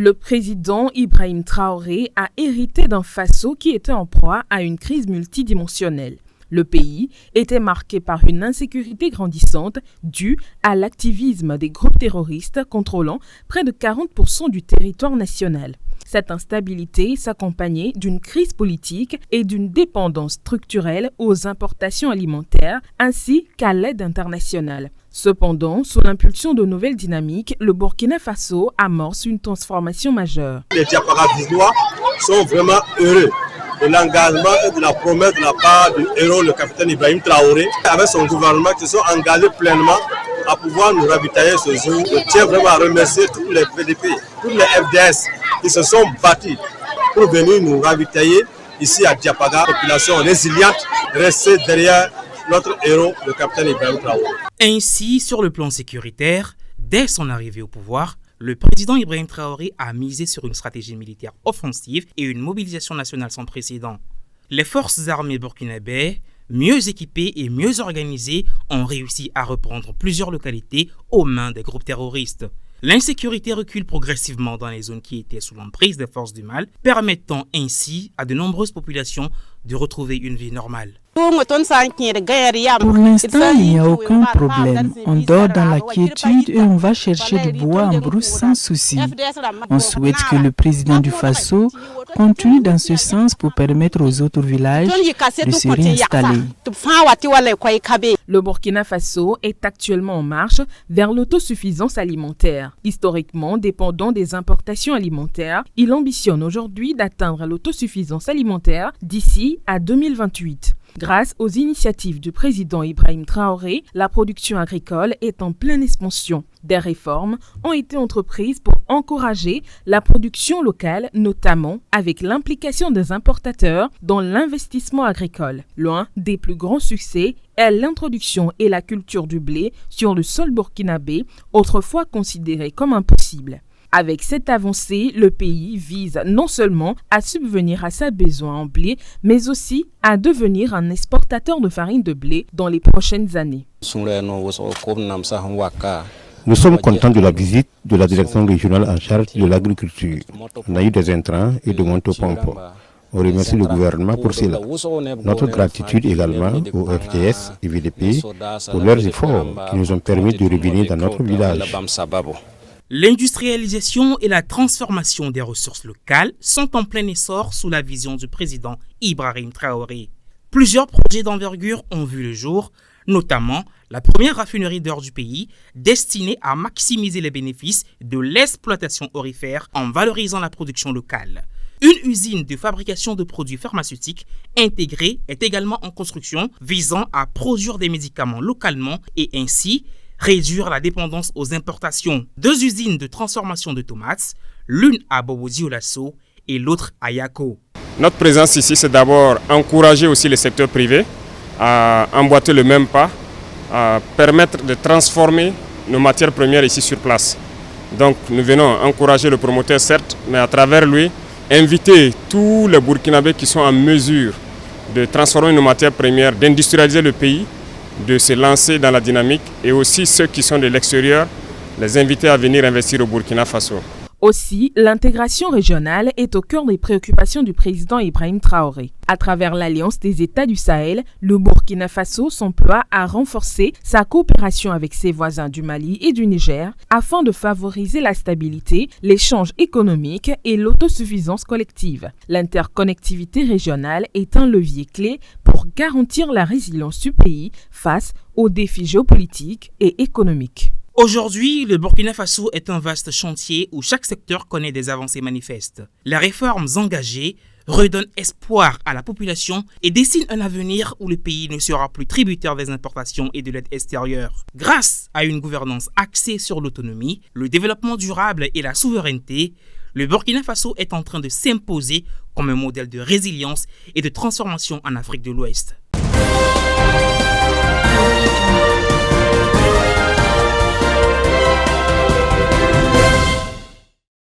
Le président Ibrahim Traoré a hérité d'un Faso qui était en proie à une crise multidimensionnelle. Le pays était marqué par une insécurité grandissante due à l'activisme des groupes terroristes contrôlant près de 40% du territoire national. Cette instabilité s'accompagnait d'une crise politique et d'une dépendance structurelle aux importations alimentaires ainsi qu'à l'aide internationale. Cependant, sous l'impulsion de nouvelles dynamiques, le Burkina Faso amorce une transformation majeure. Les Diapaga-Visois sont vraiment heureux de l'engagement et de la promesse de la part du héros, le capitaine Ibrahim Traoré, avec son gouvernement qui se sont engagés pleinement à pouvoir nous ravitailler ce jour. Je tiens vraiment à remercier tous les VDP, tous les FDS qui se sont battus pour venir nous ravitailler ici à Diapaga. Population résiliente, restée derrière notre héros, le capitaine Ibrahim Traoré. Ainsi, sur le plan sécuritaire, dès son arrivée au pouvoir, le président Ibrahim Traoré a misé sur une stratégie militaire offensive et une mobilisation nationale sans précédent. Les forces armées burkinabées, mieux équipées et mieux organisées, ont réussi à reprendre plusieurs localités aux mains des groupes terroristes. L'insécurité recule progressivement dans les zones qui étaient sous l'emprise des forces du mal, permettant ainsi à de nombreuses populations de retrouver une vie normale. Pour l'instant, il n'y a aucun problème. On dort dans la quiétude et on va chercher du bois en brousse sans souci. On souhaite que le président du Faso continue dans ce sens pour permettre aux autres villages de se réinstaller. Le Burkina Faso est actuellement en marche vers l'autosuffisance alimentaire. Historiquement dépendant des importations alimentaires, il ambitionne aujourd'hui d'atteindre l'autosuffisance alimentaire d'ici à 2028. Grâce aux initiatives du président Ibrahim Traoré, la production agricole est en pleine expansion. Des réformes ont été entreprises pour encourager la production locale, notamment avec l'implication des importateurs dans l'investissement agricole. L'un des plus grands succès est l'introduction et la culture du blé sur le sol burkinabé, autrefois considéré comme impossible. Avec cette avancée, le pays vise non seulement à subvenir à ses besoins en blé, mais aussi à devenir un exportateur de farine de blé dans les prochaines années. Nous sommes contents de la visite de la direction régionale en charge de l'agriculture. On a eu des intrants et de motopompes. On remercie le gouvernement pour cela. Notre gratitude également aux FDS et VDP pour leurs efforts qui nous ont permis de revenir dans notre village. L'industrialisation et la transformation des ressources locales sont en plein essor sous la vision du président Ibrahim Traoré. Plusieurs projets d'envergure ont vu le jour, notamment la première raffinerie d'or du pays destinée à maximiser les bénéfices de l'exploitation aurifère en valorisant la production locale. Une usine de fabrication de produits pharmaceutiques intégrée est également en construction visant à produire des médicaments localement et ainsi réduire la dépendance aux importations. 2 usines de transformation de tomates, l'une à Bobo-Dioulasso et l'autre à Yako. Notre présence ici, c'est d'abord encourager aussi le secteur privé à emboîter le même pas, à permettre de transformer nos matières premières ici sur place. Donc nous venons encourager le promoteur certes, mais à travers lui, inviter tous les Burkinabés qui sont en mesure de transformer nos matières premières, d'industrialiser le pays, de se lancer dans la dynamique et aussi ceux qui sont de l'extérieur, les inviter à venir investir au Burkina Faso. Aussi, l'intégration régionale est au cœur des préoccupations du président Ibrahim Traoré. À travers l'Alliance des États du Sahel, le Burkina Faso s'emploie à renforcer sa coopération avec ses voisins du Mali et du Niger afin de favoriser la stabilité, l'échange économique et l'autosuffisance collective. L'interconnectivité régionale est un levier clé pour garantir la résilience du pays face aux défis géopolitiques et économiques. Aujourd'hui, le Burkina Faso est un vaste chantier où chaque secteur connaît des avancées manifestes. Les réformes engagées redonnent espoir à la population et dessinent un avenir où le pays ne sera plus tributaire des importations et de l'aide extérieure. Grâce à une gouvernance axée sur l'autonomie, le développement durable et la souveraineté, le Burkina Faso est en train de s'imposer comme un modèle de résilience et de transformation en Afrique de l'Ouest.